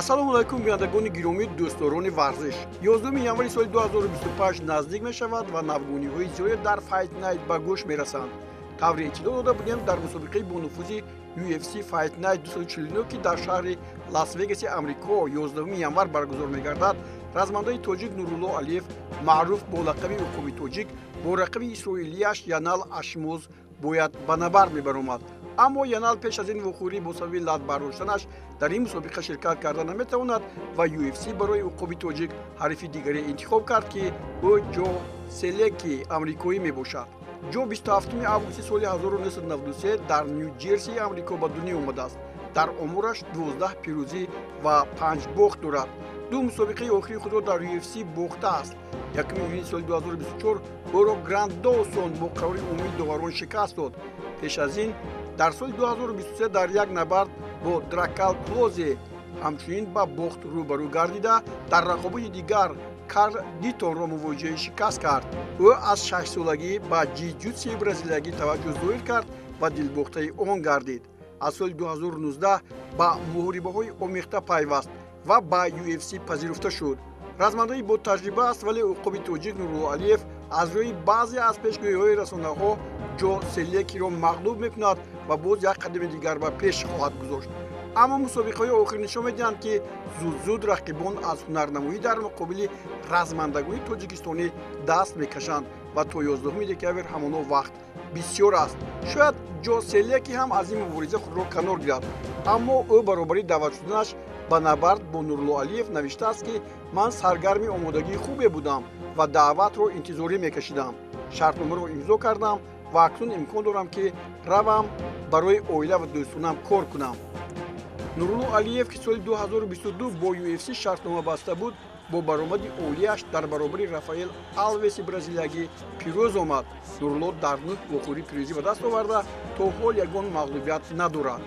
ассалому алайкум бинандагони гиромӣ дӯстдорони варзиш. 11 январи соли 2025 наздик мешавад ва навгуниҳои зиёде дар Fight Night ба гӯш мерасанд. тавре иттилоъ дода будем дар мусобиқаи бонуфузи UFC Fight Night 249 ки дар шаҳри Лас-Вегаси Амрико 11 январ баргузор мегардад, размандаи тоҷик Нурулло Алиев, маъруф бо лақаби уқоби тоҷик, бо рақиби исроилияш Янал Ашмоз бояд ба набард мебаромад. аммо Янал пеш аз ин вохӯрӣ бо сабаби лат бардоштанаш дар ин мусобиқа ширкат карда наметавонад ва UFC барои уқоби тоҷик ҳарифи дигаре интихоб кард ки ӯ Ҷо Селеки амрикоӣ мебошад. ҷо 27 августи соли 1993 дар Нью-Ҷерсии Амрико ба дунё омадааст. дар омораш 12 пирӯзӣ ва 5 бохт дорад. ду мусобиқаи охири худро дар UFC бохтааст. 1 июни соли 2024 ӯро Гранд Доусон бо қарори умумии доварон шикаст дод. пеш аз ин дар соли 2023 дар як набард бо Дракал Клозе ҳамчунин ба бохт рӯбарӯ гардида, дар рақобати дигар Карл Дитонро мувоҷиҳаи шикаст кард. ӯ аз 6-солагӣ ба ҷиу-ҷитсуи бразилиягӣ таваҷҷӯҳ зоҳир кард ва дилбохтаи он гардид. аз соли 2019 ба муҳорибаҳои омехта пайваст ва ба UFC пазируфта шуд. размандаи бо таҷриба аст, вале уқоби тоҷик Нурулло Алиев аз рӯи баъзе аз пешгӯиҳои расонаҳо Ҷо Селекиро мағлуб мекунад ва боз як қадами дигар ба пеш хоҳад гузошт. аммо мусобиқаҳои охир нишон медиҳанд ки зуд рақибон аз ҳунарнамоӣ дар муқобили размандагони тоҷикистонӣ даст мекашанд ва то 11 декабр ҳамоно вақт бисёр аст. шояд Ҷо Селеки ҳам аз ин мубориза худро канор гирад, аммо ӯ баробари даъват шуданаш ба набард бо Нурулло Алиев навиштааст ки ман саргарми омодагии хубе будам ва даъватро интизорӣ мекашидам. шартномаро имзо кардам ва акнун имкон дорам ки равам барои оила ва дӯстонам кор кунам. Нурулло Алиев ки соли 2022 бо UFC шартнома баста буд, бо баромади олияш дар баробари Рафаэл Алвеси бразилиягӣ пирӯз омад. Нурулло дар 9 вохӯрӣ пирӯзӣ ба даст оварда то ҳол ягон мағлубият надорад.